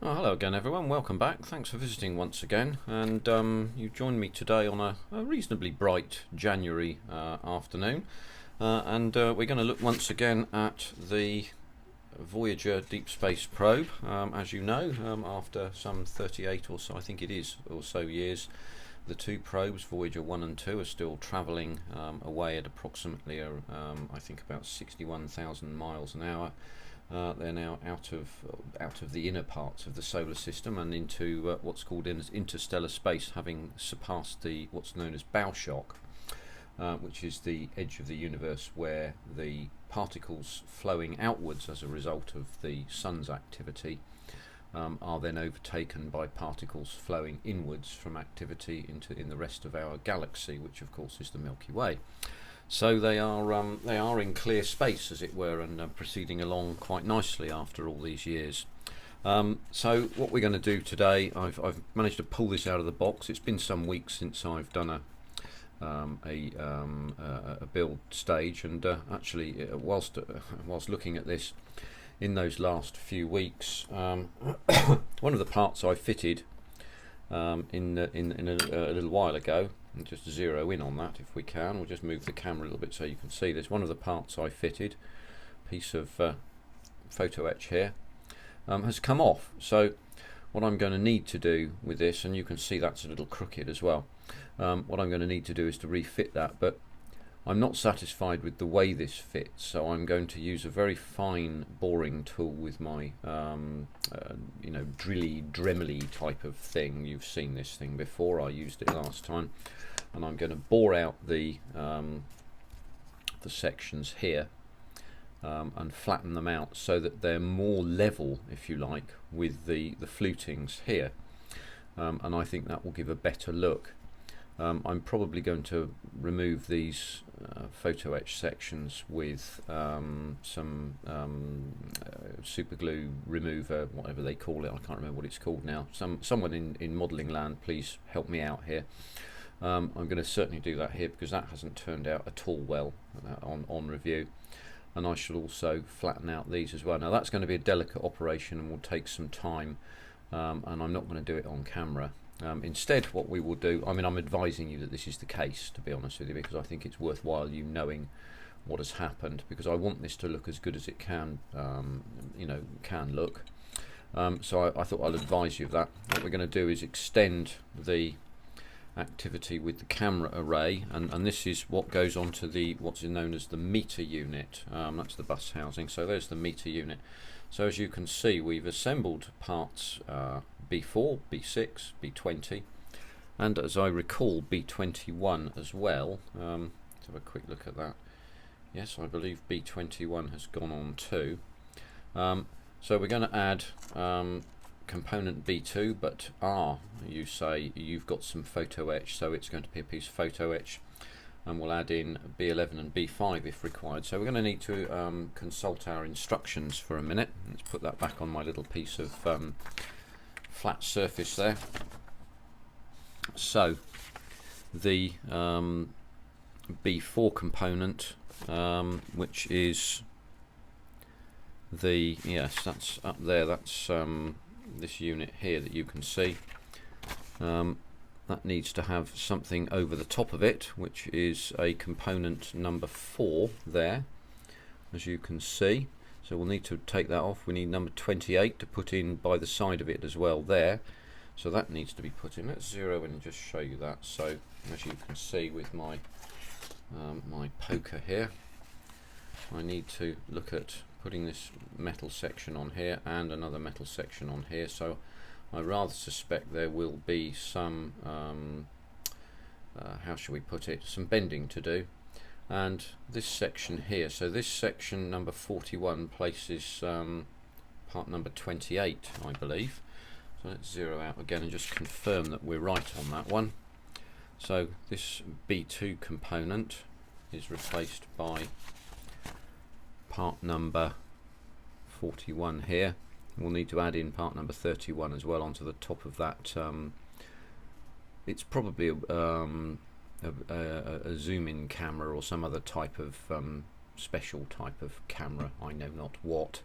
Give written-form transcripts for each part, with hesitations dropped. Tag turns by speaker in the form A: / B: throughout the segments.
A: Oh, hello again everyone, welcome back. Thanks for visiting once again, and you joined me today on a reasonably bright January afternoon, and we're going to look once again at the Voyager Deep Space Probe. As you know, after some 38 or so, I think it is, or so years, the two probes, Voyager 1 and 2, are still travelling away at approximately, I think, about 61,000 miles an hour. They're now out of the inner parts of the solar system and into what's called interstellar space, having surpassed the what's known as bow shock, which is the edge of the universe where the particles flowing outwards as a result of the sun's activity are then overtaken by particles flowing inwards from activity in the rest of our galaxy, which of course is the Milky Way. So they are in clear space, as it were, and proceeding along quite nicely after all these years. So what we're going to do today, I've managed to pull this out of the box. It's been some weeks since I've done a build stage, and actually, whilst looking at this in those last few weeks, one of the parts I fitted in a little while ago. And just zero in on that if we can. We'll just move the camera a little bit so you can see this. One of the parts I fitted, piece of photo etch here, has come off. So what I'm going to need to do with this, and you can see that's a little crooked as well, what I'm going to need to do is to refit that, but I'm not satisfied with the way this fits, so I'm going to use a very fine boring tool with my drilly dremely type of thing. You've seen this thing before, I used it last time, and I'm going to bore out the sections here and flatten them out so that they're more level, if you like, with the flutings here, and I think that will give a better look. I'm probably going to remove these photo etch sections with some super glue remover, whatever they call it. I can't remember what it's called now. Someone in modelling land, please help me out here. I'm going to certainly do that here because that hasn't turned out at all well on review, and I should also flatten out these as well. Now that's going to be a delicate operation and will take some time, and I'm not going to do it on camera. Instead, what we will do, I'm advising you that this is the case, to be honest with you, because I think it's worthwhile you knowing what has happened, because I want this to look as good as it can, can look. So I thought I'll advise you of that. What we're going to do is extend the activity with the camera array, and this is what goes on to what's known as the meter unit. That's the bus housing. So there's the meter unit. So as you can see, we've assembled parts B4, B6, B20, and as I recall, B21 as well. Let's have a quick look at that. Yes, I believe B21 has gone on too. So we're going to add component B2, but you say you've got some photo etch, so it's going to be a piece of photo etch, and we'll add in B11 and B5 if required. So we're going to need to consult our instructions for a minute. Let's put that back on my little piece of flat surface there. So the B4 component, which is that's up there, that's this unit here that you can see. That needs to have something over the top of it, which is a component number 4 there, as you can see. So we'll need to take that off. We need number 28 to put in by the side of it as well there. So that needs to be put in. Let's zero in and just show you that. So as you can see with my my poker here, I need to look at putting this metal section on here and another metal section on here. So I rather suspect there will be some, how shall we put it, some bending to do. And this section here, so this section number 41 places part number 28, I believe. So let's zero out again and just confirm that we're right on that one. So this B2 component is replaced by part number 41 here. We'll need to add in part number 31 as well onto the top of that. It's probably a zoom-in camera or some other type of special type of camera, I know not what.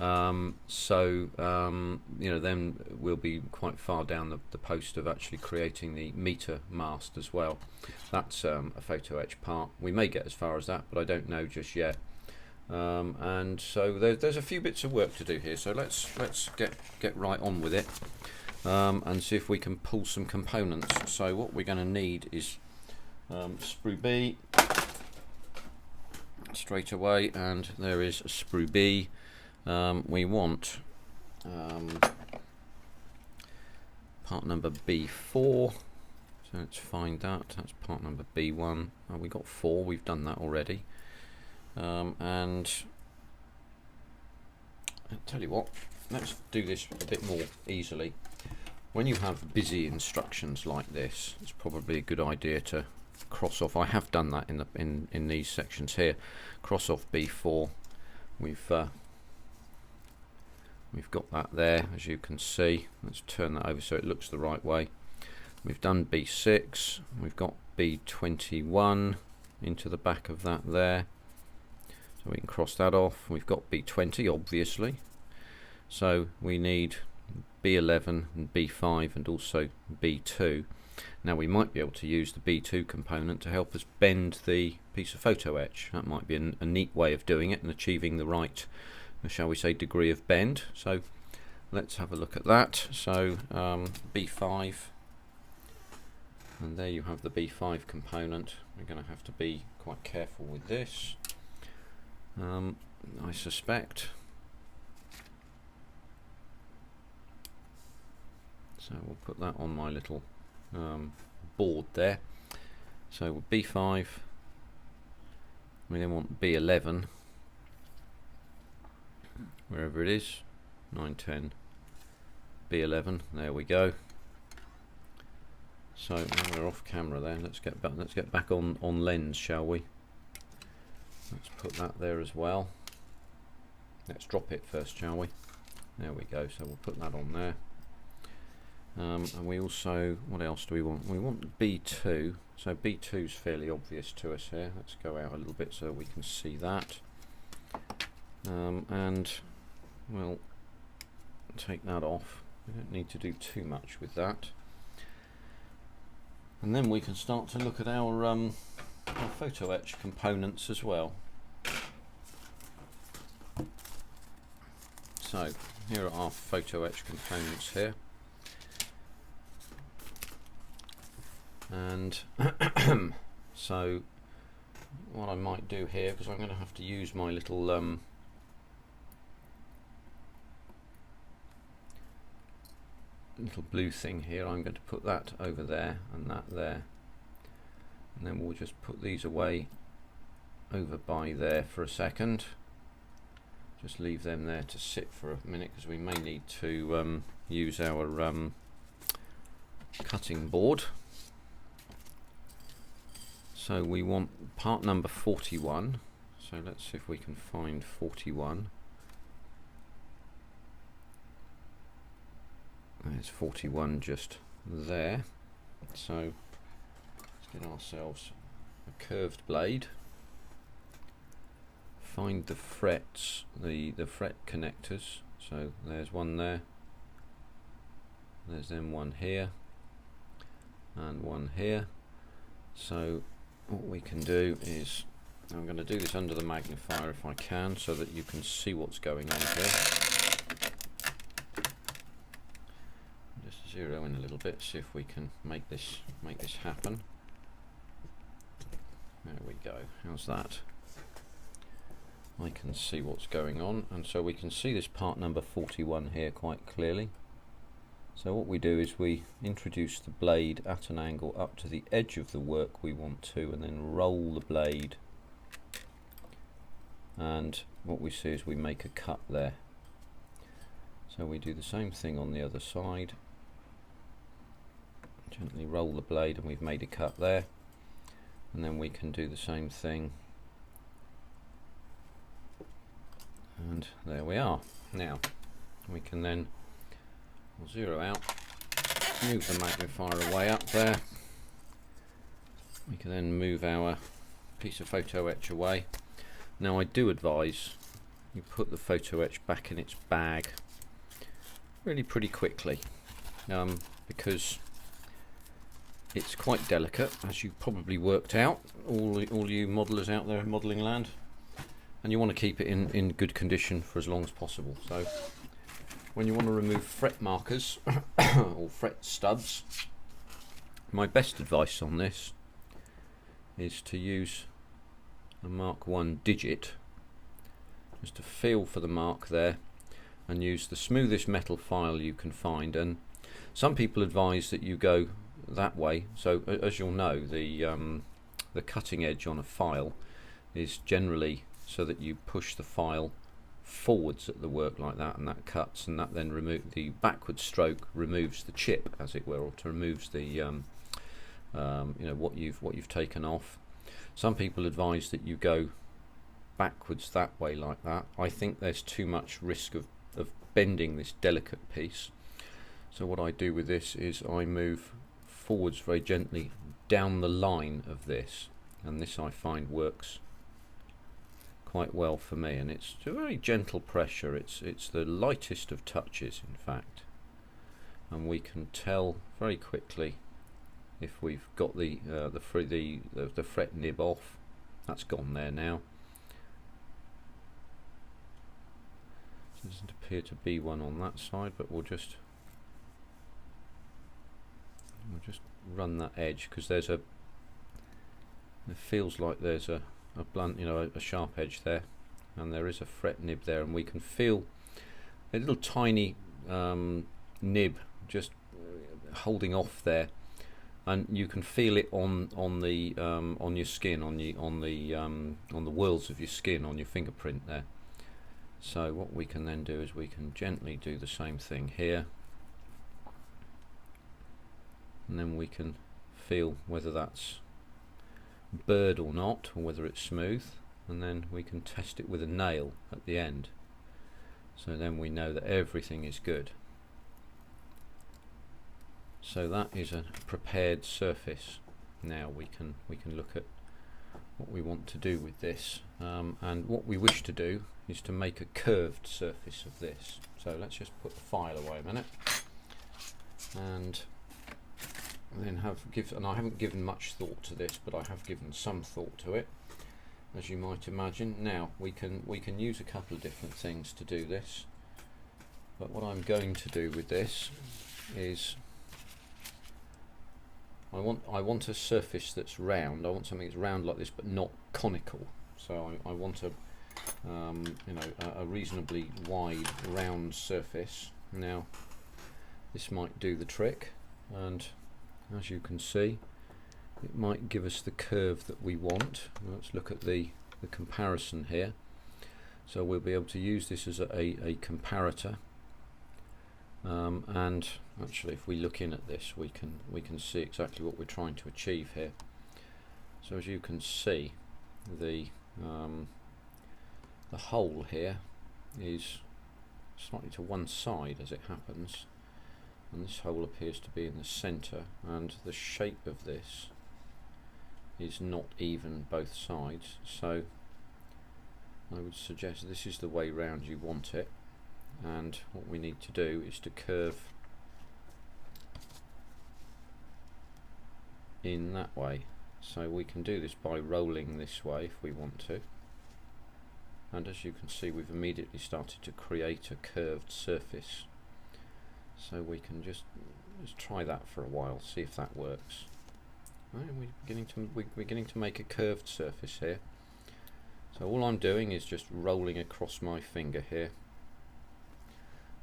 A: You know, then we'll be quite far down the post of actually creating the meter mast as well. That's a photo etch part. We may get as far as that, but I don't know just yet. And so there's a few bits of work to do here, so let's get right on with it, and see if we can pull some components. So what we're going to need is sprue B straight away, and there is a sprue B. We want part number B4, so let's find that. That's part number B1. Oh, we got 4, we've done that already. And I'll tell you what, let's do this a bit more easily. When you have busy instructions like this, it's probably a good idea to cross off. I have done that in these sections here. Cross off B4. We've got that there, as you can see. Let's turn that over so it looks the right way. We've done B6. We've got B21 into the back of that there. So we can cross that off. We've got B20, obviously. So we need B11 and B5 and also B2. Now we might be able to use the B2 component to help us bend the piece of photo etch. That might be a neat way of doing it and achieving the right, shall we say, degree of bend. So let's have a look at that. So B5, and there you have the B5 component. We're going to have to be quite careful with this, I suspect. So we'll put that on my little board there. So B5, we then want B11, wherever it is, 9, 10, B11, there we go. So now we're off camera there. Let's get back on lens, shall we? Let's put that there as well. Let's drop it first, shall we? There we go. So we'll put that on there. And we also, what else do we want? We want B2. So B2 is fairly obvious to us here. Let's go out a little bit so we can see that. And we'll take that off. We don't need to do too much with that. And then we can start to look at our photo etch components as well. So here are our photo etch components here. And so what I might do here, because I'm going to have to use my little little blue thing here, I'm going to put that over there and that there, and then we'll just put these away over by there for a second. Just leave them there to sit for a minute, because we may need to use our cutting board. So we want part number 41, so let's see if we can find 41. There's 41 just there. So let's get ourselves a curved blade, find the frets, the fret connectors. So there's one there, there's then one here and one here. So what we can do is, I'm going to do this under the magnifier if I can, so that you can see what's going on here. Just zero in a little bit, see if we can make this happen. There we go. How's that? I can see what's going on, and so we can see this part number 41 here quite clearly. So what we do is we introduce the blade at an angle up to the edge of the work we want to, and then roll the blade, and what we see is we make a cut there. So we do the same thing on the other side, gently roll the blade, and we've made a cut there, and then we can do the same thing, and there we are. Now we can then zero out, move the magnifier away up there. We can then move our piece of photo etch away. Now I do advise you put the photo etch back in its bag really pretty quickly, because it's quite delicate, as you've probably worked out, all you modelers out there in modelling land, and you want to keep it in good condition for as long as possible. So when you want to remove fret markers or fret studs, my best advice on this is to use a Mark 1 digit, just to feel for the mark there, and use the smoothest metal file you can find. And some people advise that you go that way. So as you'll know, the cutting edge on a file is generally so that you push the file forwards at the work like that, and that cuts, and that then the backward stroke removes the chip, as it were, or to removes the you know, what you've taken off. Some people advise that you go backwards that way like that. I think there's too much risk of bending this delicate piece. So what I do with this is I move forwards very gently down the line of this, and this I find works quite well for me, and it's a very gentle pressure. It's the lightest of touches, in fact, and we can tell very quickly if we've got the fret nib off. That's gone there now. There doesn't appear to be one on that side, but we'll just run that edge, because there's it feels like there's a blunt, you know, a sharp edge there, and there is a fret nib there, and we can feel a little tiny nib just holding off there, and you can feel it on your skin, on the whorls of your skin, on your fingerprint there. So what we can then do is we can gently do the same thing here, and then we can feel whether that's burred or not, or whether it's smooth, and then we can test it with a nail at the end. So then we know that everything is good. So that is a prepared surface. Now we can look at what we want to do with this, and what we wish to do is to make a curved surface of this. So let's just put the file away a minute, and then and I haven't given much thought to this, but I have given some thought to it, as you might imagine. Now we can use a couple of different things to do this, but what I'm going to do with this is I want a surface that's round. I want something that's round like this, but not conical. So I want you know, a reasonably wide round surface. Now this might do the trick, and as you can see, it might give us the curve that we want. Let's look at the comparison here. So we'll be able to use this as a comparator, and actually if we look in at this, we can see exactly what we're trying to achieve here. So as you can see, the hole here is slightly to one side as it happens, and this hole appears to be in the center, and the shape of this is not even both sides. So I would suggest this is the way round you want it, and what we need to do is to curve in that way. So we can do this by rolling this way if we want to, and as you can see, we've immediately started to create a curved surface. So we can just try that for a while, see if that works. Right, we're beginning to make a curved surface here. So all I'm doing is just rolling across my finger here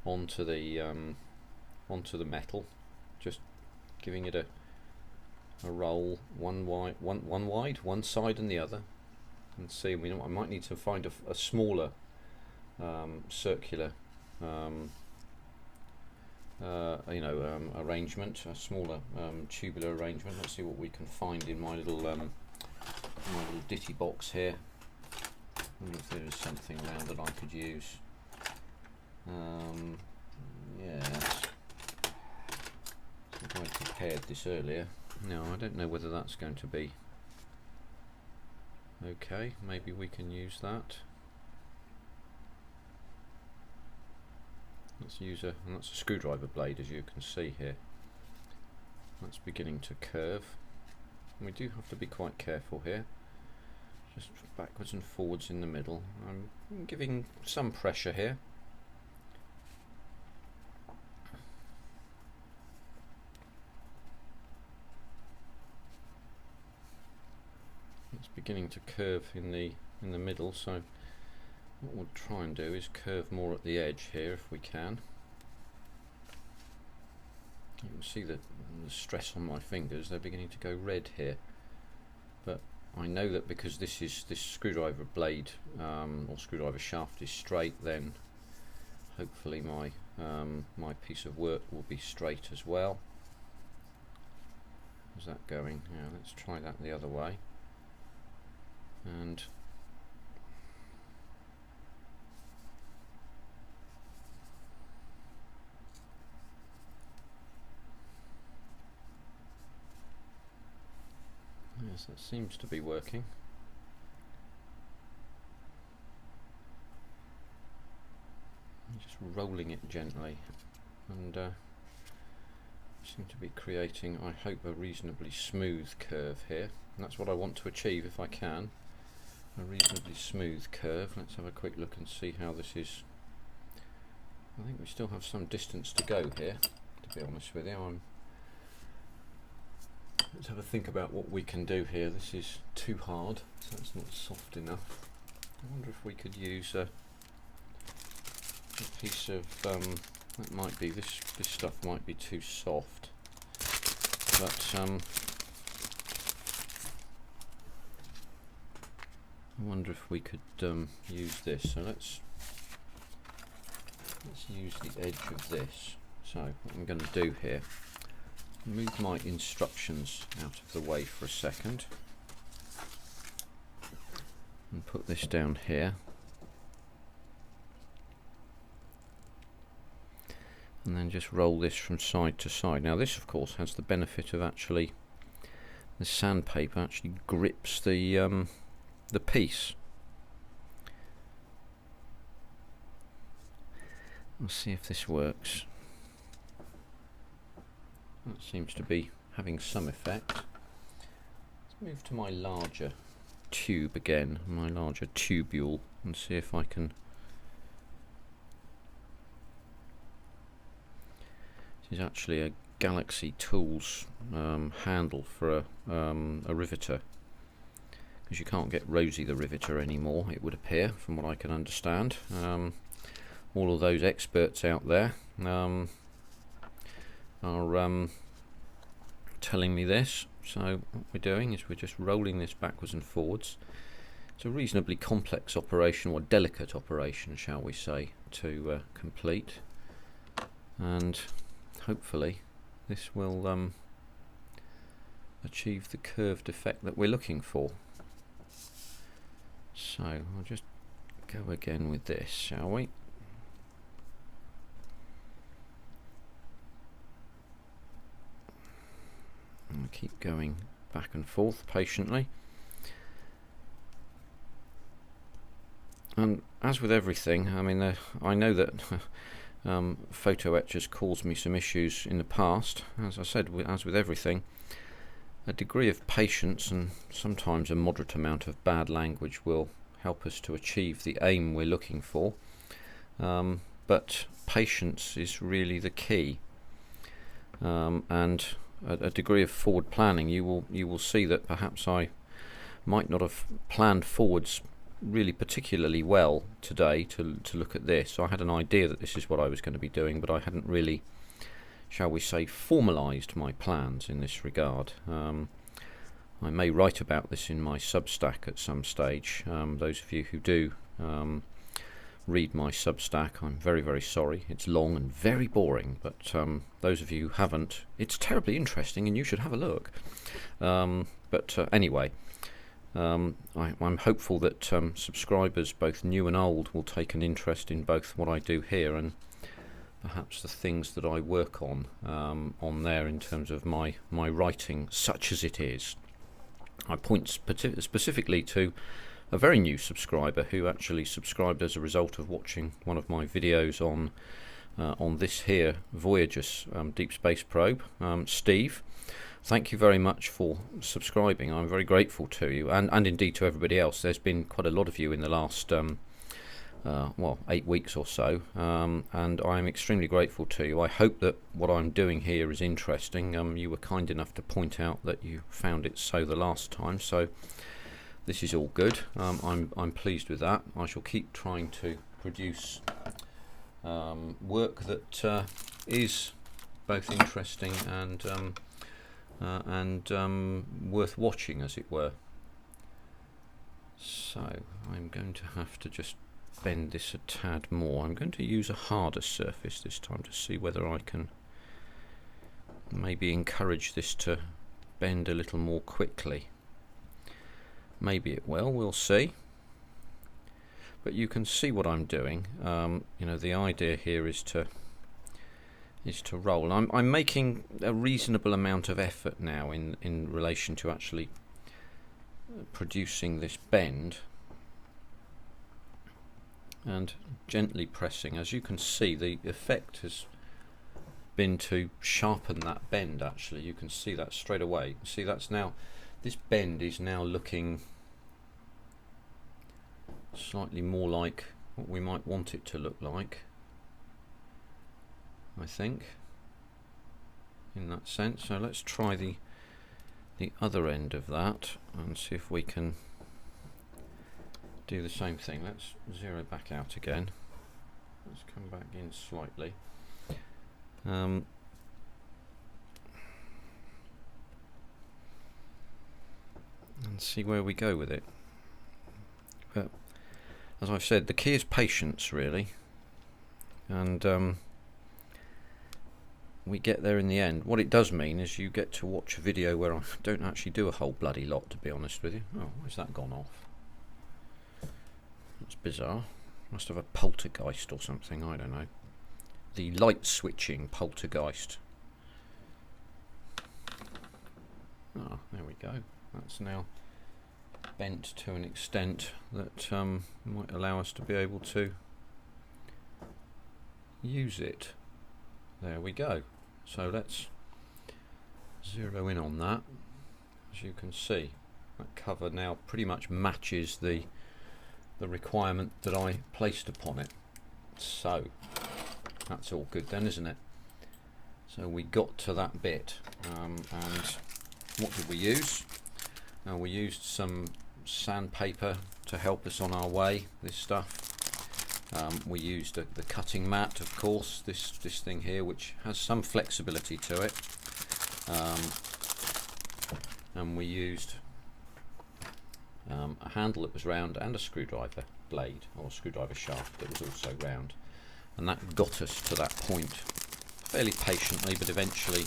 A: onto the metal, just giving it a roll, one wide, one side and the other, and see. I might need to find a smaller circular arrangement, a smaller tubular arrangement. Let's see what we can find in my little ditty box here. I wonder if there is something around that I could use. Yes, I prepared this earlier. Now I don't know whether that's going to be okay. Maybe we can use that. Let's use and that's a screwdriver blade, as you can see here. That's beginning to curve. And we do have to be quite careful here. Just backwards and forwards in the middle. I'm giving some pressure here. It's beginning to curve in the middle, so what we'll try and do is curve more at the edge here if we can. You can see the stress on my fingers, they're beginning to go red here. But I know that because this screwdriver blade or screwdriver shaft is straight, then hopefully my my piece of work will be straight as well. How's that going? Yeah, let's try that the other way. And yes, that seems to be working. I'm just rolling it gently, and seem to be creating, I hope, a reasonably smooth curve here. And that's what I want to achieve if I can. A reasonably smooth curve. Let's have a quick look and see how this is. I think we still have some distance to go here, to be honest with you. Let's have a think about what we can do here. This is too hard, so it's not soft enough. I wonder if we could use a piece of that might be this stuff might be too soft, but I wonder if we could use this. So let's use the edge of this. So what I'm going to do here, move my instructions out of the way for a second and put this down here, and then just roll this from side to side. Now this of course has the benefit of actually the sandpaper actually grips the piece. Let's see if this works. That seems to be having some effect. Let's move to my larger tube again, my larger tubule, and see if I can. This is actually a Galaxy Tools handle for a riveter, because you can't get Rosie the riveter anymore, it would appear, from what I can understand. All of those experts out there are telling me this. So what we're doing is we're just rolling this backwards and forwards. It's a reasonably complex operation, or delicate operation shall we say, to complete, and hopefully this will achieve the curved effect that we're looking for. So I'll just go again with this, shall we? And keep going back and forth patiently. And as with everything, I mean, I know that photo etch has caused me some issues in the past. As I said, as with everything, a degree of patience and sometimes a moderate amount of bad language will help us to achieve the aim we're looking for. But patience is really the key, and a degree of forward planning. You will see that perhaps I might not have planned forwards really particularly well today to look at this. So I had an idea that this is what I was going to be doing, but I hadn't really, shall we say, formalised my plans in this regard. I may write about this in my Substack at some stage. Those of you who do read my Substack, I'm very, very sorry. It's long and very boring, but those of you who haven't, it's terribly interesting and you should have a look. Anyway, I'm hopeful that subscribers, both new and old, will take an interest in both what I do here and perhaps the things that I work on there in terms of my writing, such as it is. I point specifically to a very new subscriber who actually subscribed as a result of watching one of my videos on on this here Voyager Deep Space Probe. Steve, thank you very much for subscribing. I'm very grateful to you, and indeed to everybody else. There's been quite a lot of you in the last well, 8 weeks or so, and I'm extremely grateful to you. I hope that what I'm doing here is interesting. You were kind enough to point out that you found it so the last time, so this is all good. I'm pleased with that. I shall keep trying to produce work that is both interesting and worth watching, as it were. So I'm going to have to just bend this a tad more. I'm going to use a harder surface this time to see whether I can maybe encourage this to bend a little more quickly. Maybe it will, we'll see. But you can see what I'm doing. You know, the idea here is to roll. I'm making a reasonable amount of effort now in relation to actually producing this bend, and gently pressing. As you can see, the effect has been to sharpen that bend. Actually, you can see that straight away. See, that's now, this bend is now looking slightly more like what we might want it to look like, I think, in that sense. So let's try the other end of that and see if we can do the same thing. Let's zero back out again. Let's come back in slightly. And see where we go with it. But as I've said, the key is patience, really, and we get there in the end. What it does mean is you get to watch a video where I don't actually do a whole bloody lot, to be honest with you. Oh, where's that gone off? That's bizarre. Must have a poltergeist or something, I don't know. The light switching poltergeist. Ah, there we go. That's now bent to an extent that might allow us to be able to use it. There we go. So let's zero in on that. As you can see, that cover now pretty much matches the requirement that I placed upon it. So that's all good then, isn't it? So we got to that bit, and what did we use? We used some sandpaper to help us on our way, this stuff. We used the cutting mat, of course, this thing here, which has some flexibility to it, and we used a handle that was round and a screwdriver blade, or screwdriver shaft that was also round, and that got us to that point fairly patiently, but eventually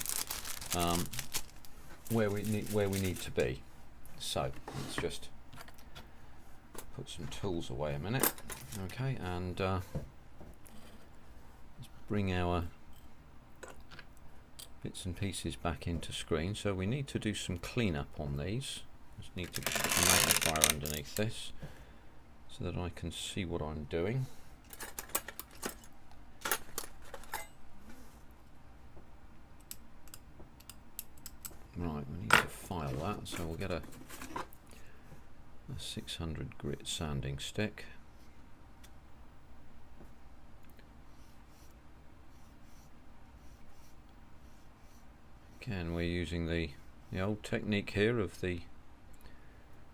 A: where we need to be. So let's just put some tools away a minute, okay, and let's bring our bits and pieces back into screen. So we need to do some cleanup on these. Just need to put a magnifier underneath this so that I can see what I'm doing. Right, we need to file that, so we'll get a 600 grit sanding stick. Again, we're using the old technique here of the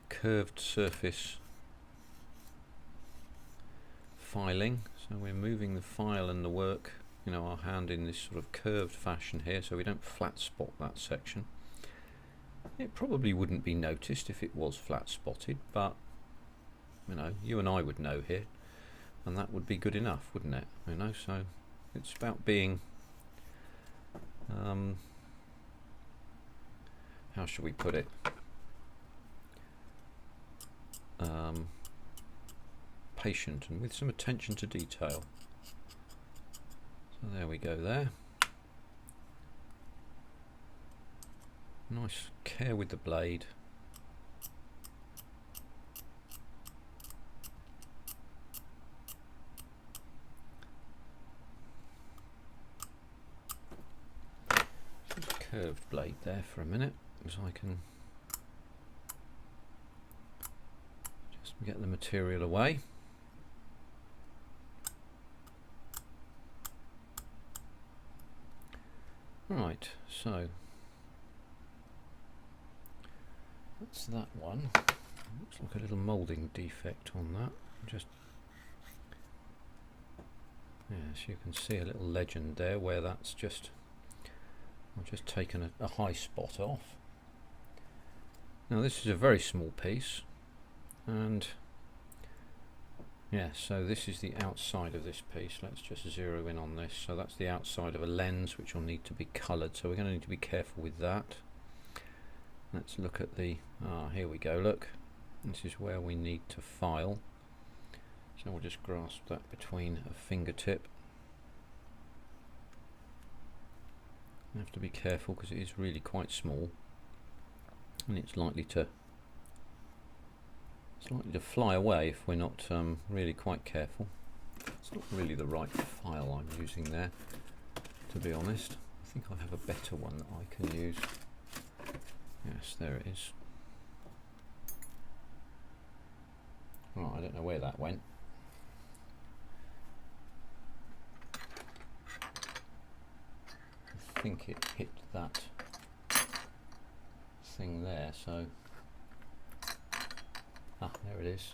A: curved surface filing. So we're moving the file and the work, you know, our hand in this sort of curved fashion here, so we don't flat spot that section. It probably wouldn't be noticed if it was flat spotted, but you know, you and I would know here, and that would be good enough, wouldn't it? You know, so it's about being how should we put it? Patient and with some attention to detail. So there we go there. Nice care with the blade. curved blade there for a minute, so I can just get the material away. Right, so that's that one. Looks like a little moulding defect on that. Just, yes, you can see a little legend there where that's just, I've just taken a high spot off. Now this is a very small piece, and yeah, so this is the outside of this piece. Let's just zero in on this. So that's the outside of a lens, which will need to be coloured, so we're going to need to be careful with that. Let's look at the, here we go, look, this is where we need to file, so we'll just grasp that between a fingertip. You have to be careful because it is really quite small, and it's likely to fly away if we're not really quite careful. It's not really the right file I'm using there, to be honest. I think I have a better one that I can use. Yes, there it is. Right, I don't know where that went. I think it hit that thing there, so there it is.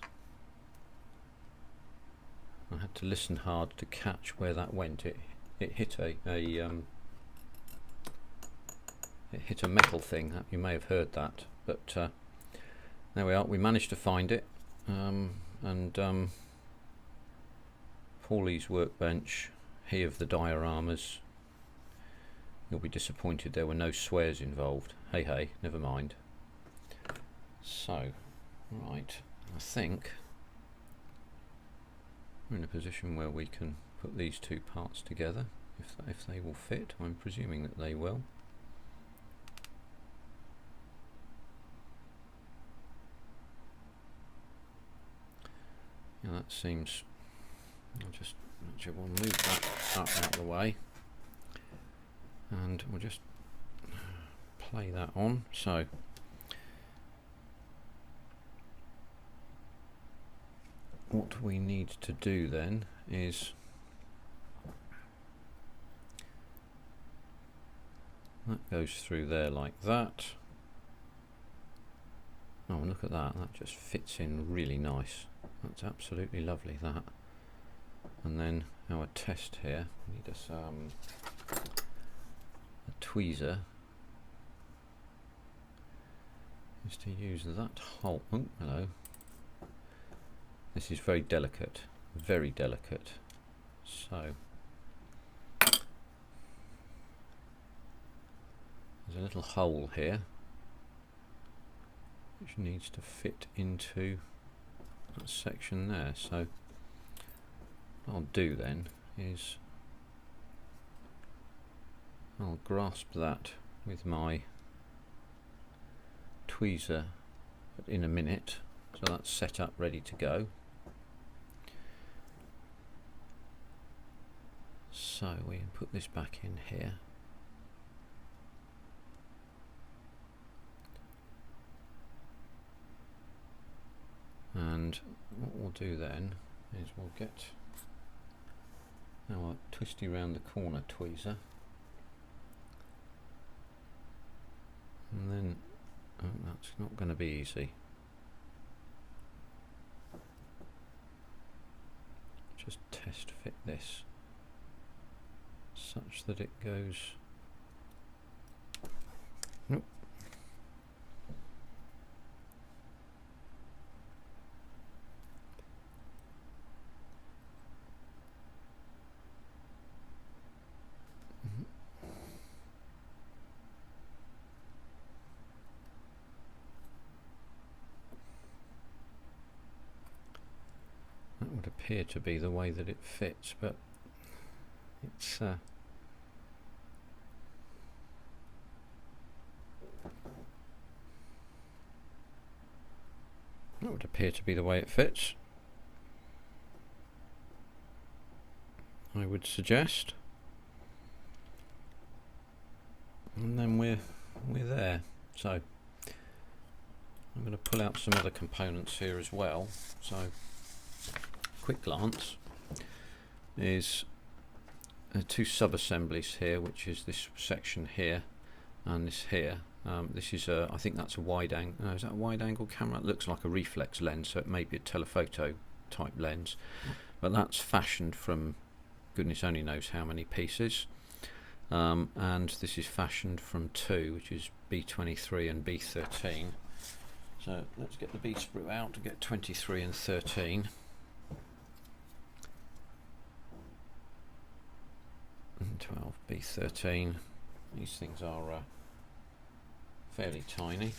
A: I had to listen hard to catch where that went. It hit it hit a metal thing. You may have heard that, but there we are. We managed to find it, and Paulie's workbench, he of the dioramas. You'll be disappointed there were no swears involved. Hey, never mind. So, right, I think we're in a position where we can put these two parts together, if they will fit. I'm presuming that they will. Yeah, that seems. We'll move that up out of the way, and we'll just play that on. So what we need to do then is that goes through there like that. Oh, look at that, that just fits in really nice. That's absolutely lovely, that. And then our test here, we need a tweezer, is to use that hole. Oh, hello. This is very delicate, very delicate. So there's a little hole here which needs to fit into that section there. So what I'll do then is I'll grasp that with my tweezer in a minute, so that's set up ready to go. So we can put this back in here. And what we'll do then is we'll get our twisty round the corner tweezer, and then that's not going to be easy. Just test fit this such that it goes. Nope. That would appear to be the way that it fits, but it's that would appear to be the way it fits, I would suggest. and then we're there. So I'm going to pull out some other components here as well. So quick glance is two sub-assemblies here, which is this section here and this here. This is I think that's a wide angle. No, is that a wide angle camera? It looks like a reflex lens, so it may be a telephoto type lens, but that's fashioned from goodness only knows how many pieces. And this is fashioned from two, which is B23 and B13. So let's get the B sprue out to get 23 and 13. And 12, B13. These things are fairly tiny.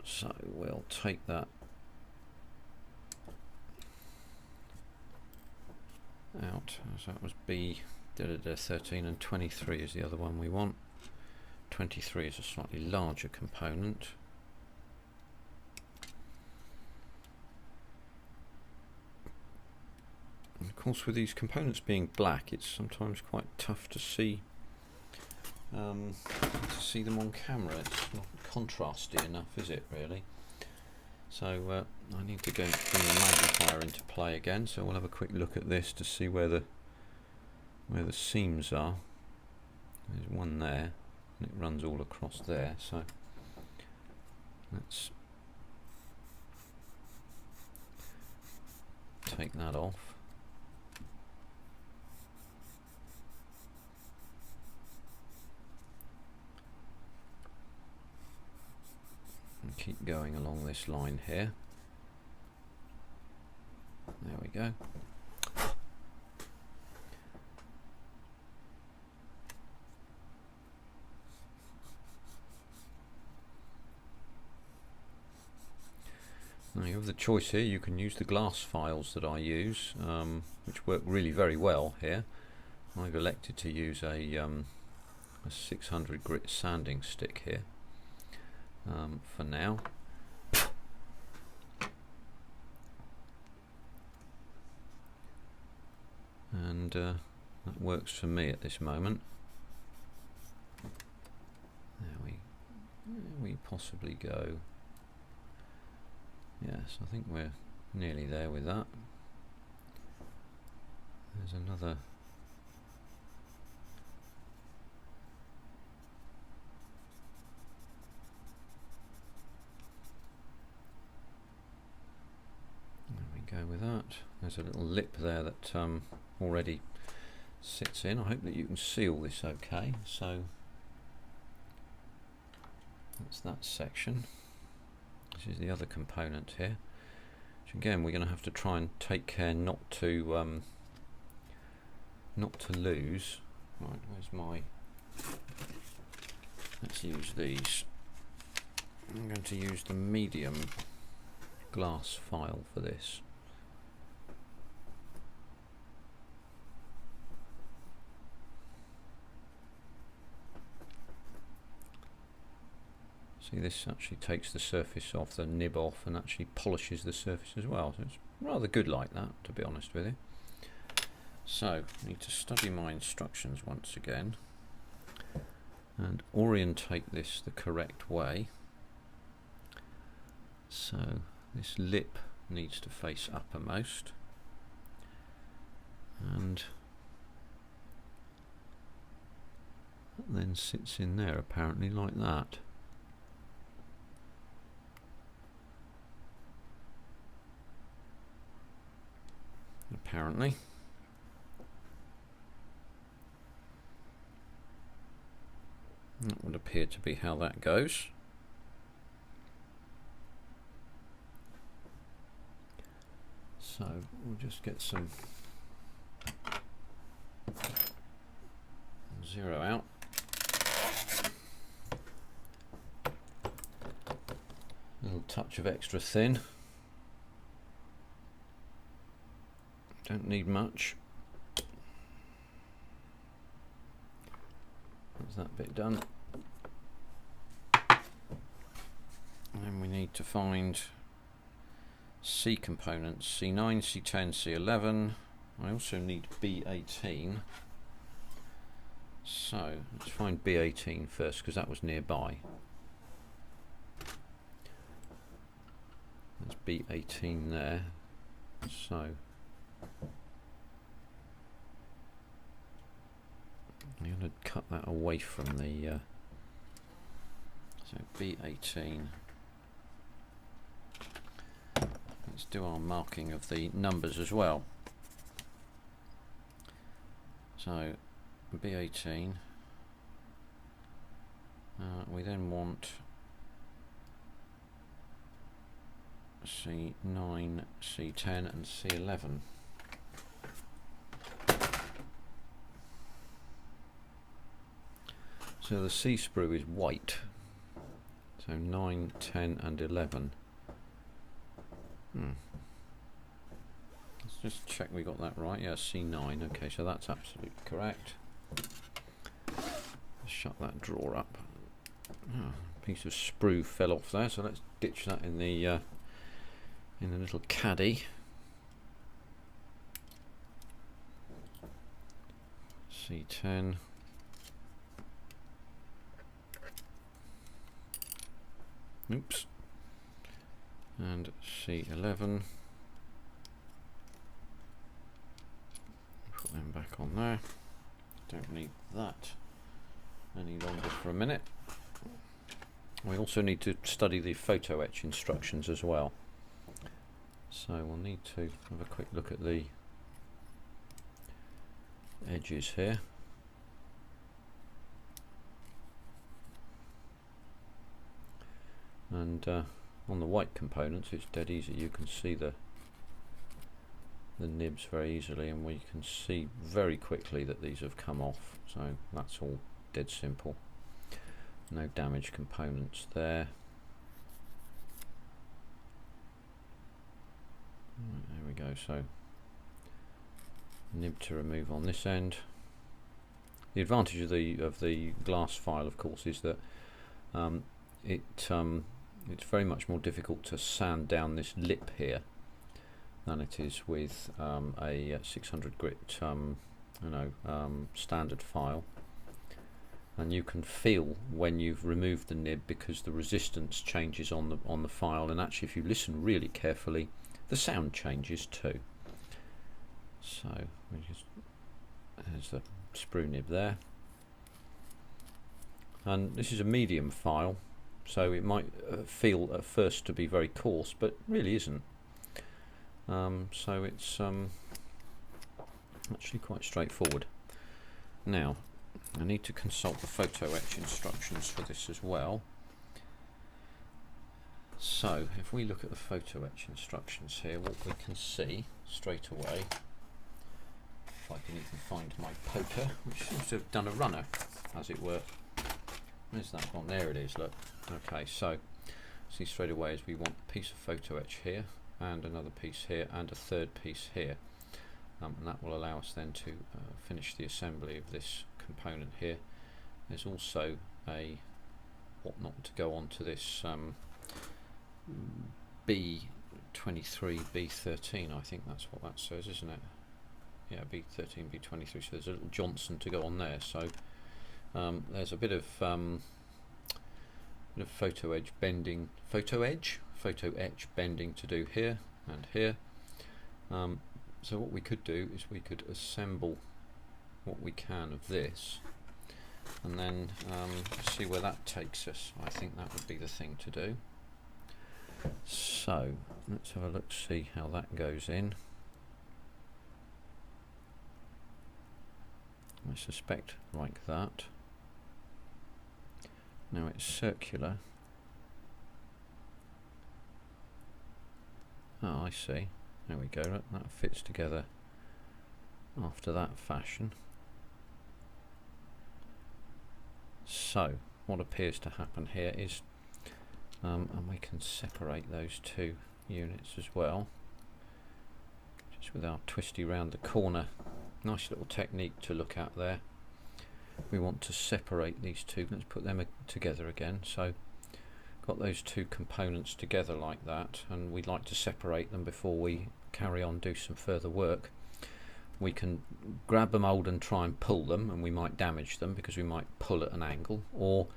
A: So we'll take that out. So that was B13 and 23 is the other one we want. 23 is a slightly larger component. And of course, with these components being black, it's sometimes quite tough to see them on camera. It's not contrasty enough, is it really? So I need to go and bring the magnifier into play again. So we'll have a quick look at this to see where the seams are. There's one there, and it runs all across there. So let's take that off. And keep going along this line here. There we go. Now you have the choice here. You can use the glass files that I use, which work really very well here. I've elected to use a 600 grit sanding stick here for now. And that works for me at this moment. There we possibly go. Yes, I think we're nearly there with that. There's another. There we go with that. There's a little lip there that already sits in. I hope that you can see all this okay. So that's that section. This is the other component here, which again we're going to have to try and take care not to lose. Right, where's my? Let's use these. I'm going to use the medium glass file for this. See, this actually takes the surface off, the nib off, and actually polishes the surface as well. So it's rather good like that, to be honest with you. So, I need to study my instructions once again and orientate this the correct way. So, this lip needs to face uppermost, and that then sits in there apparently like that. Apparently. That would appear to be how that goes. So we'll just get some zero out. A little touch of extra thin. Don't need much. That's that bit done. And then we need to find C components, C9, C10, C11. I also need B18. So let's find B18 first, because that was nearby. There's B18 there. So I'm going to cut that away from the so B18. Let's do our marking of the numbers as well. So B18, we then want C9, C10 and C11. So the C sprue is white, so 9, 10 and 11. Let's just check we got that right. Yeah, C9. Okay, so that's absolutely correct. Shut that drawer up. Oh, piece of sprue fell off there, so let's ditch that in the little caddy. C10. Oops. And C11. Put them back on there. Don't need that any longer for a minute. We also need to study the photo etch instructions as well. So we'll need to have a quick look at the edges here. And on the white components it's dead easy. You can see the nibs very easily, and we can see very quickly that these have come off, so that's all dead simple. No damaged components there. Right, there we go. So nib to remove on this end. The advantage of the glass file, of course, is that it's very much more difficult to sand down this lip here than it is with a 600 grit standard file. And you can feel when you've removed the nib, because the resistance changes on the file, and actually if you listen really carefully the sound changes too. So there's the sprue nib there, and this is a medium file, so it might feel at first to be very coarse, but really isn't. So it's actually quite straightforward. Now I need to consult the photo etch instructions for this as well. So if we look at the photo etch instructions here, what we can see straight away, if I can even find my poker, which seems to have done a runner, as it were. Where's that one? There it is, look. Okay, so see straight away is we want a piece of photo etch here, and another piece here, and a third piece here. And that will allow us then to finish the assembly of this component here. There's also a whatnot to go on to this B23, B13, I think that's what that says, isn't it? Yeah, B13, B23, so there's a little Johnson to go on there. So there's a bit of photo etch bending to do here and here. So what we could do is we could assemble what we can of this, and then see where that takes us. I think that would be the thing to do. So let's have a look, see how that goes in. I suspect like that. Now it's circular. Oh, I see. There we go. Look, that fits together after that fashion. So what appears to happen here is, and we can separate those two units as well, just with our twisty round the corner. Nice little technique to look at there. We want to separate these two. Let's put them together again. So got those two components together like that, and we'd like to separate them before we carry on, do some further work. we can grab a mould and try and pull them, and we might damage them because we might pull at an angle, or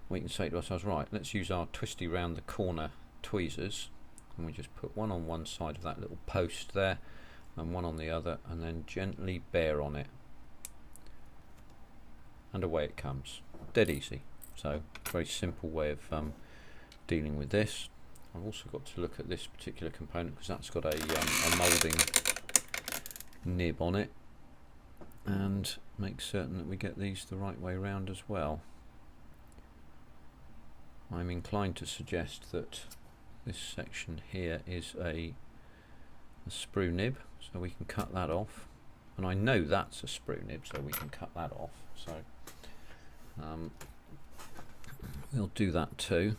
A: we can say to ourselves, right, let's use our twisty round the corner tweezers, and we just put one on one side of that little post there and one on the other, and then gently bear on it, and away it comes. Dead easy. So very simple way of dealing with this. I've also got to look at this particular component because that's got a moulding nib on it, and make certain that we get these the right way round as well. I'm inclined to suggest that this section here is a sprue nib, so we can cut that off, and I know that's a sprue nib, so we can cut that off, so we'll do that too.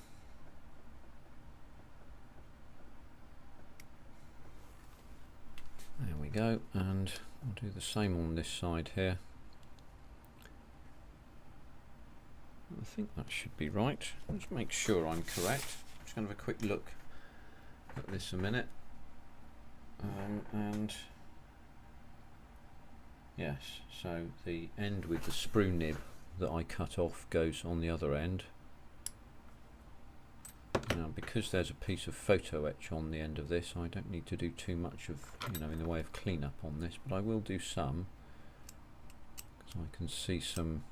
A: There we go, and I'll do the same on this side here. I think that should be right. Let's make sure I'm correct. I'm just going to have a quick look at this a minute. And yes, so the end with the sprue nib that I cut off goes on the other end. Now, because there's a piece of photo etch on the end of this, I don't need to do too much of, in the way of cleanup on this, but I will do some, because I can see some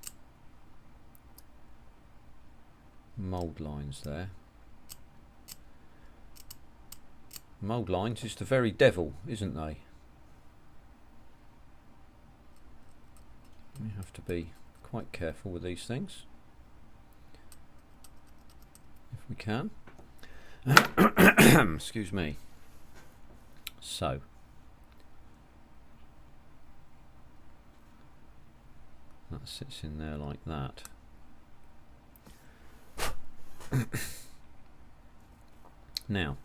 A: mould lines there. Mould lines is the very devil, isn't they? You have to be quite careful with these things, if we can. Excuse me. So that sits in there like that. Now,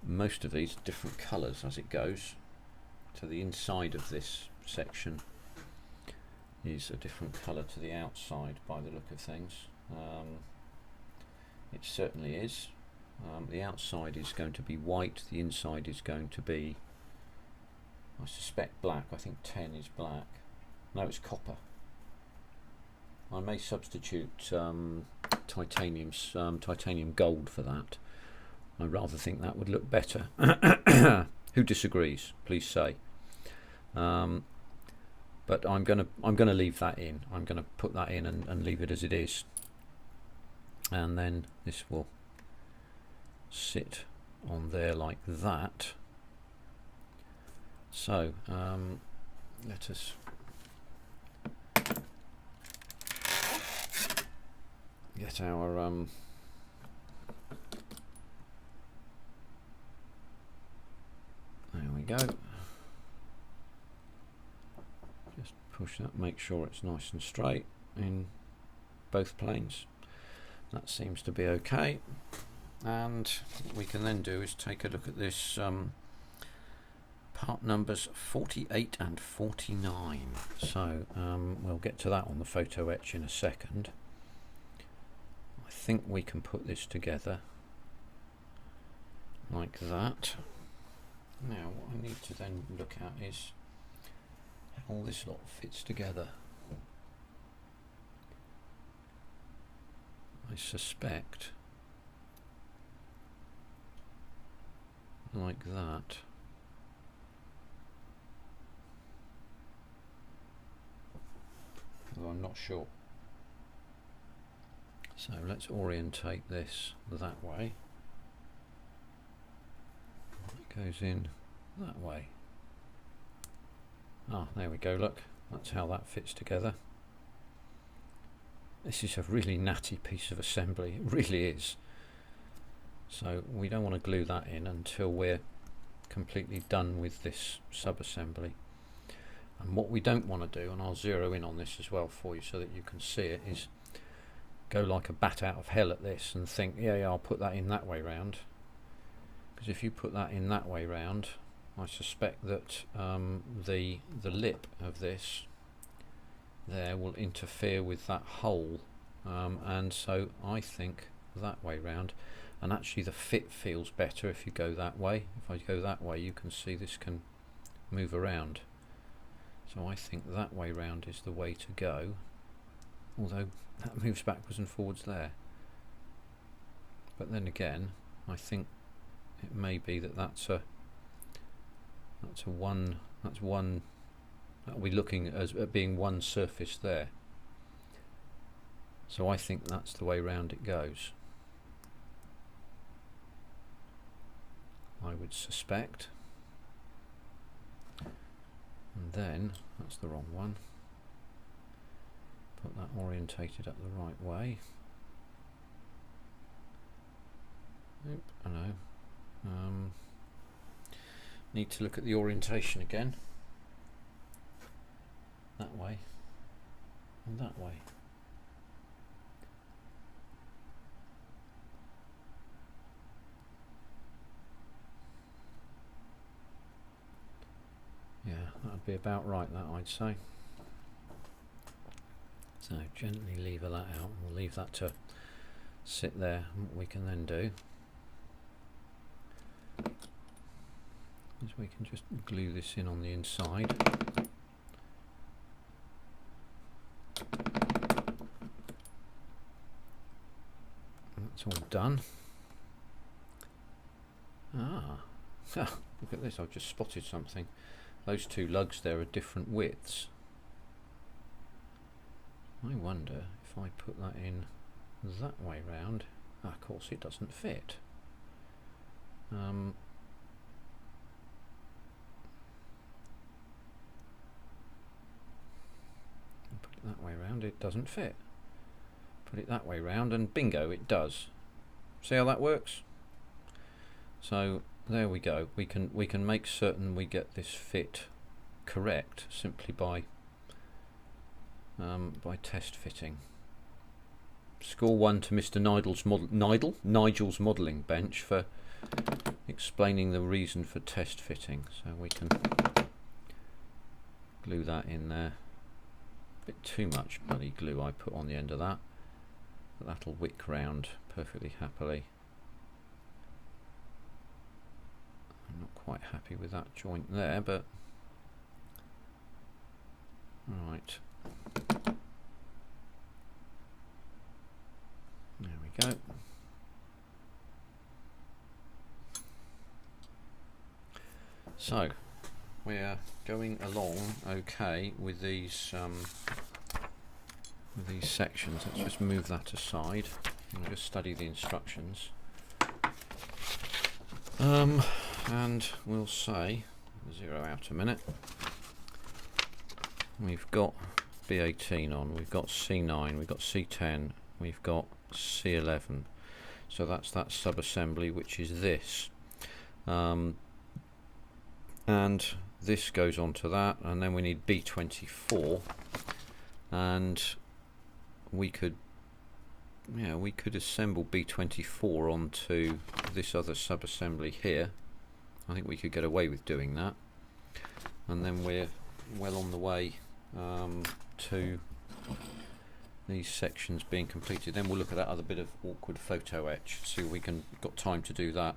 A: most of these are different colours as it goes, so the inside of this section is a different colour to the outside by the look of things. It certainly is. The outside is going to be white, the inside is going to be, I suspect, black. I think 10 is black. No, it's copper. I may substitute titanium gold for that. I rather think that would look better. Who disagrees? Please say. But I'm gonna leave that in. I'm gonna put that in and leave it as it is. And then this will sit on there like that. So let us get our there we go. Just push that, make sure it's nice and straight in both planes. That seems to be okay, and what we can then do is take a look at this part numbers 48 and 49. So we'll get to that on the photo etch in a second. I think we can put this together like that. Now what I need to then look at is how all this lot fits together. I suspect like that. Although I'm not sure. So let's orientate this that way. It goes in that way. Ah, there we go, look. That's how that fits together. This is a really natty piece of assembly, it really is. So we don't want to glue that in until we're completely done with this sub-assembly. And what we don't want to do, and I'll zero in on this as well for you so that you can see it, is go like a bat out of hell at this and think, yeah, I'll put that in that way round. Because if you put that in that way round, I suspect that the lip of this there will interfere with that hole, and so I think that way round, and actually the fit feels better if you go that way. If I go that way, you can see this can move around. So I think that way round is the way to go, although that moves backwards and forwards there. But then again, I think it may be that that'll be looking at being one surface there. So I think that's the way round it goes. I would suspect. And then, that's the wrong one. Put that orientated up the right way. Nope, I know. Need to look at the orientation again. That way. And that way. Yeah, that'd be about right, that I'd say. So gently lever that out. We'll leave that to sit there. And what we can then do is we can just glue this in on the inside. That's all done. Look at this, I've just spotted something. Those two lugs there are different widths. I wonder if I put that in that way round. Of course it doesn't fit. Put it that way round, it doesn't fit. Put it that way round and bingo, it does. See how that works? So there we go. We can make certain we get this fit correct simply by test fitting. Score 1 to Mr. Nigel's modelling bench for explaining the reason for test fitting. So we can glue that in there. A bit too much bloody glue I put on the end of that, but that'll wick round perfectly happily. I'm not quite happy with that joint there, but right. There we go. So we're going along okay with these sections. Let's just move that aside and just study the instructions. And we'll say, zero out a minute, we've got B18 on, we've got C9, we've got C10, we've got C11, so that's that sub-assembly, which is this, and this goes on to that, and then we need B24, and we could assemble B24 onto this other sub-assembly here. I think we could get away with doing that, and then we're well on the way to these sections being completed. Then we'll look at that other bit of awkward photo etch, see if we got time to do that.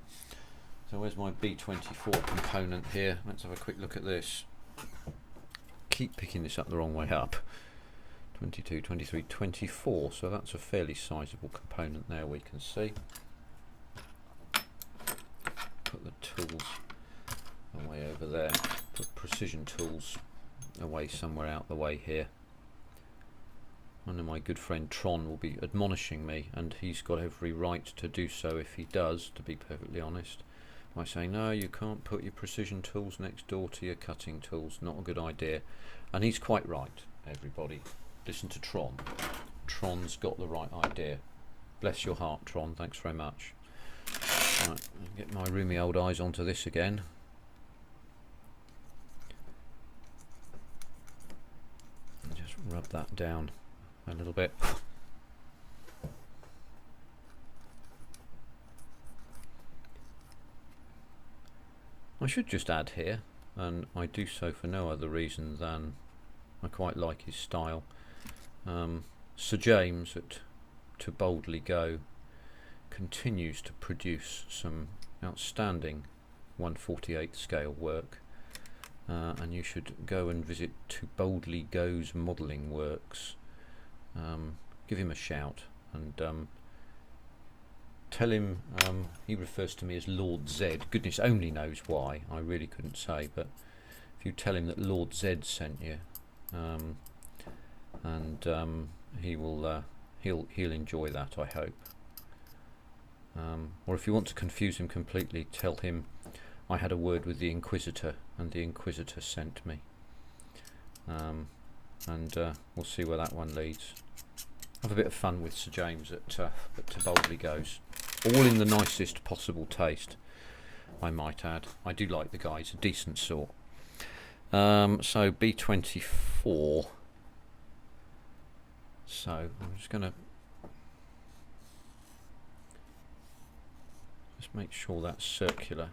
A: So where's my B24 component here? Let's have a quick look at this. Keep picking this up the wrong way up. 22, 23, 24, so that's a fairly sizable component there, we can see. Put the tools away over there, put precision tools away somewhere out the way here. I know my good friend Tron will be admonishing me, and he's got every right to do so if he does, to be perfectly honest, by saying no, you can't put your precision tools next door to your cutting tools, not a good idea. And he's quite right, everybody. Listen to Tron. Tron's got the right idea. Bless your heart, Tron, thanks very much. Right, I'll get my roomy old eyes onto this again. And just rub that down a little bit. I should just add here, and I do so for no other reason than I quite like his style. Sir James at To Boldly Go continues to produce some outstanding 1/48 scale work. and you should go and visit To Boldly Go's modelling works. Give him a shout and tell him he refers to me as Lord Z. Goodness only knows why. I really couldn't say, but if you tell him that Lord Z sent you, and he'll enjoy that, I hope. Or if you want to confuse him completely, tell him I had a word with the Inquisitor and the Inquisitor sent me. We'll see where that one leads. Have a bit of fun with Sir James at To Boldly Goes. All in the nicest possible taste, I might add. I do like the guy, he's a decent sort. So B24. So I'm just going to just make sure that's circular.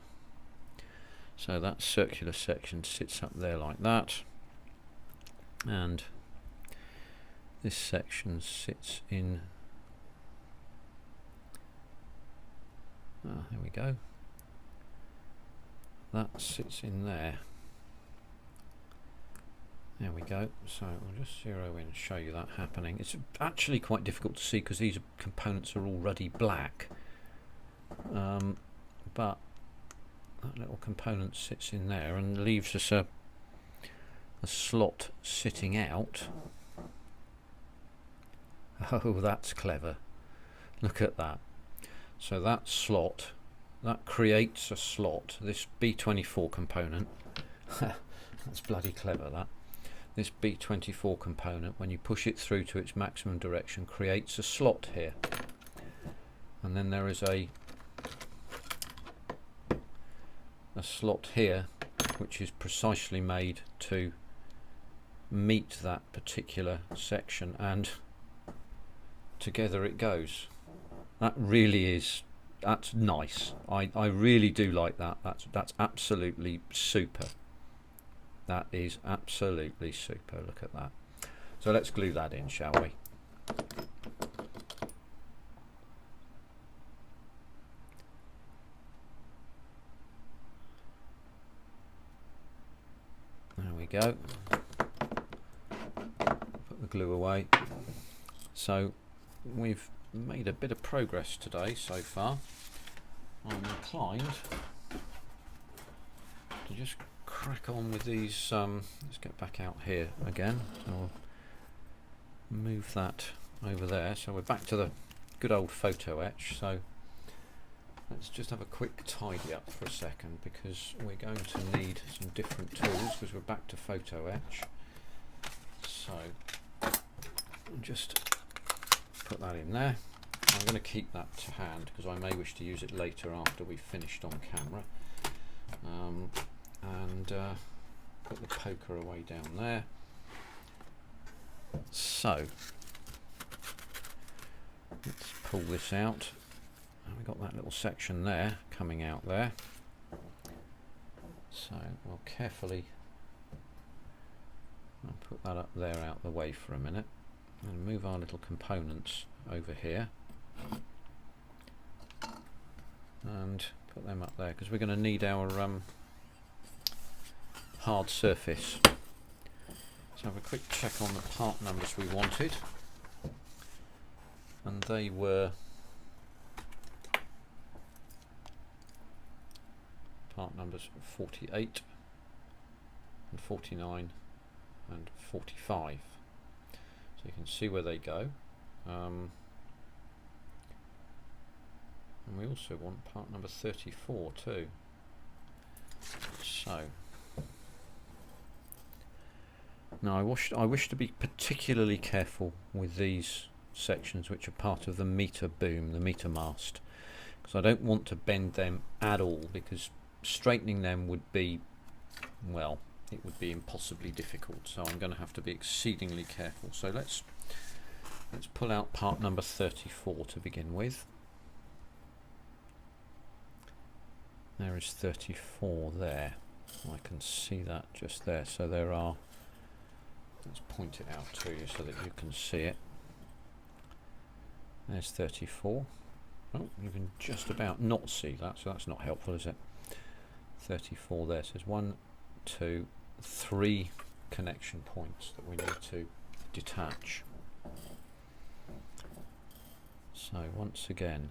A: So that circular section sits up there like that, and this section sits in, there we go, that sits in there. There we go. So I'll just zero in and show you that happening. It's actually quite difficult to see because these components are already black, but that little component sits in there and leaves us a slot sitting out. Oh, that's clever. Look at that. So that slot, that creates a slot, this B24 component, that's bloody clever, that. This B24 component, when you push it through to its maximum direction, creates a slot here. And then there is a slot here, which is precisely made to meet that particular section, and together it goes. That really is, that's nice. I really do like that. That's absolutely super. That is absolutely super. Look at that. So let's glue that in, shall we? There we go. Put the glue away. So we've made a bit of progress today so far. I'm inclined to just crack on with these. Let's get back out here again. I'll move that over there. So we're back to the good old photo etch. So let's just have a quick tidy up for a second, because we're going to need some different tools because we're back to photo etch. So I'll just put that in there. I'm going to keep that to hand because I may wish to use it later after we've finished on camera. Put the poker away down there. So let's pull this out. We've got that little section there coming out there. So we'll carefully put that up there out the way for a minute and move our little components over here and put them up there, because we're going to need our hard surface. So have a quick check on the part numbers we wanted, and they were part numbers 48 and 49 and 45. So you can see where they go. And we also want part number 34 too. So now I wish to be particularly careful with these sections which are part of the meter boom, the meter mast, because I don't want to bend them at all, because straightening them would be, well, it would be impossibly difficult. So I'm going to have to be exceedingly careful. So let's pull out part number 34 to begin with. There is 34 there. I can see that just there. So there are, let's point it out to you so that you can see it. There's 34. Oh, you can just about not see that, so that's not helpful, is it? 34 there. So there's 1, 2, 3 connection points that we need to detach. So once again,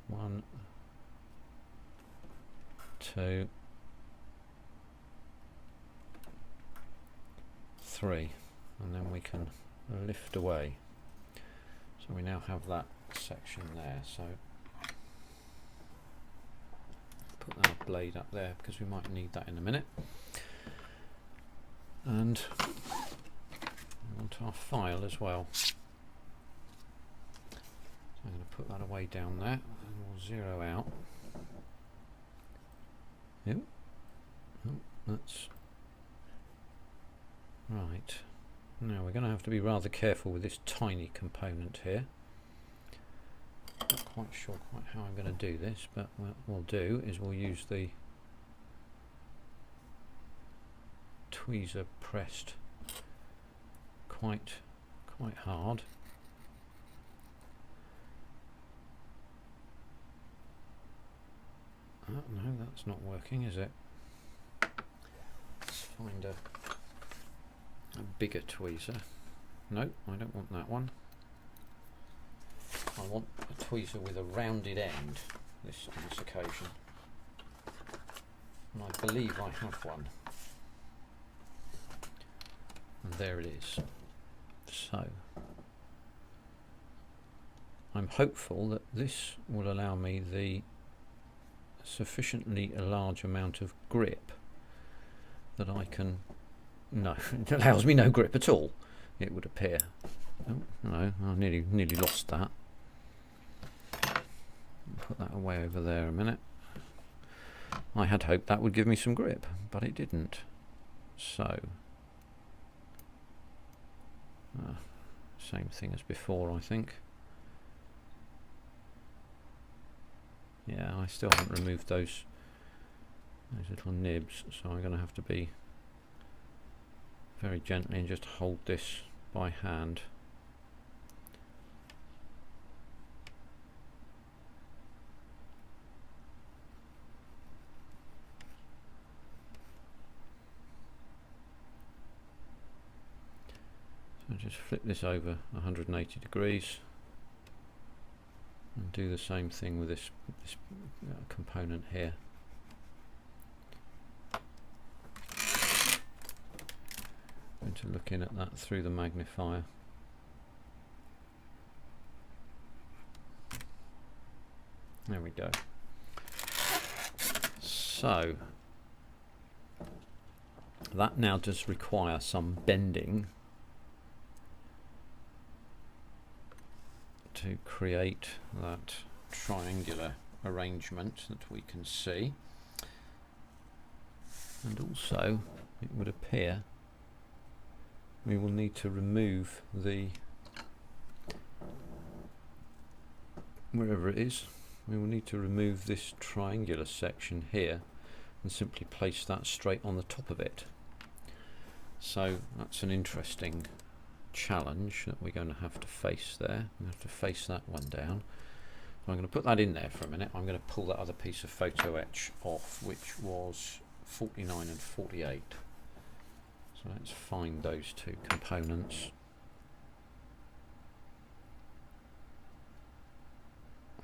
A: 1, 2, 3, and then we can lift away. So we now have that section there. So put our blade up there because we might need that in a minute. And onto our file as well. So I'm going to put that away down there, and we'll zero out. Yep. Oh, that's right. Now we're going to have to be rather careful with this tiny component here. Not quite sure quite how I'm going to do this, but what we'll do is we'll use the tweezer pressed quite hard. Oh, no, that's not working, is it? Let's find a bigger tweezer. No, I don't want that one. I want a tweezer with a rounded end on this occasion. And I believe I have one. And there it is. So I'm hopeful that this will allow me the sufficiently large amount of grip that I can... No, it allows me no grip at all, it would appear. Oh, no, I nearly lost that. Put that away over there a minute. I had hoped that would give me some grip, but it didn't. So same thing as before, I think. Yeah, I still haven't removed those little nibs, so I'm going to have to be very gently and just hold this by hand. So just flip this over 180 degrees and do the same thing with this component here. Going to look in at that through the magnifier. There we go. So that now does require some bending to create that triangular arrangement that we can see. And also it would appear we will need to remove the, wherever it is, we will need to remove this triangular section here and simply place that straight on the top of it. So that's an interesting challenge that we're going to have to face there. We have to face that one down. So I'm going to put that in there for a minute. I'm going to pull that other piece of photo etch off, which was 49 and 48. So let's find those two components.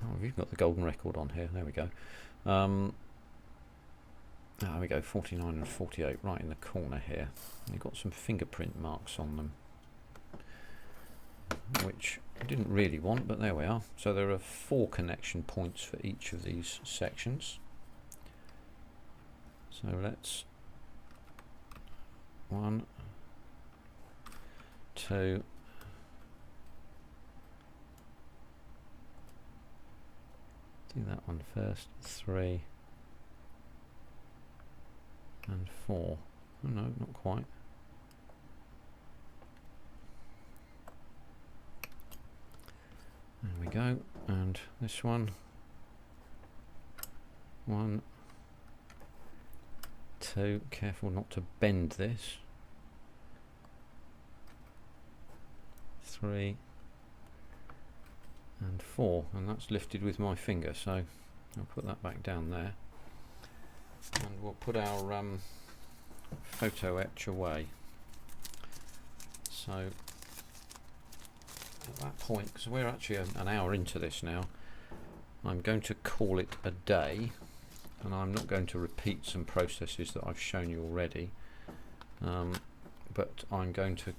A: Oh, we've got the golden record on here. There we go. There we go, 49 and 48 right in the corner here. And you've got some fingerprint marks on them, which I didn't really want, but there we are. So there are 4 connection points for each of these sections. So let's 1, 2, do that one first, 3 and 4. Oh no, not quite. There we go, and this one, 1, 2, careful not to bend this, 3 and 4, and that's lifted with my finger, so I'll put that back down there. and we'll put our photo etch away. So at that point, because we're actually an hour into this now, I'm going to call it a day, and I'm not going to repeat some processes that I've shown you already, but I'm going to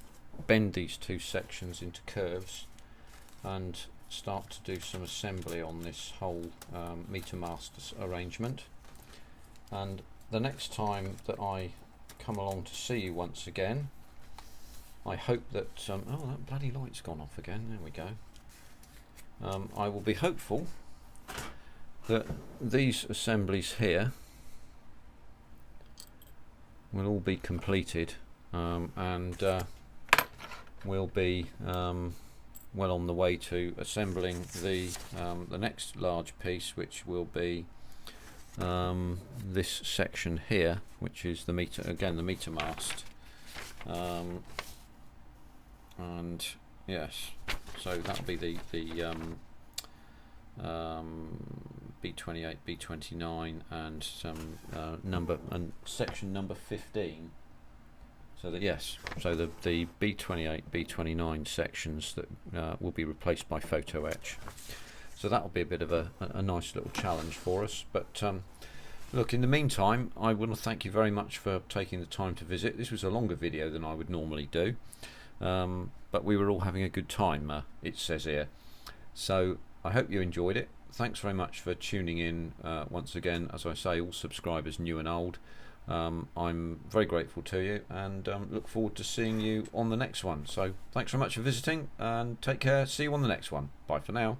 A: bend these two sections into curves and start to do some assembly on this whole meter mast arrangement. And the next time that I come along to see you once again, I hope that oh, that bloody light's gone off again, there we go. I will be hopeful that these assemblies here will all be completed, and we'll be well on the way to assembling the next large piece, which will be this section here, which is the meter, again the meter mast, and yes, so that'll be the B28, B29, and some section number 15. So that yes, so the B28, B29 sections that will be replaced by photo etch. So that'll be a bit of a nice little challenge for us. But look, in the meantime, I want to thank you very much for taking the time to visit. This was a longer video than I would normally do, but we were all having a good time, it says here. So I hope you enjoyed it. Thanks very much for tuning in once again. As I say, all subscribers, new and old, I'm very grateful to you, and look forward to seeing you on the next one. So thanks very much for visiting, and take care. See you on the next one. Bye for now.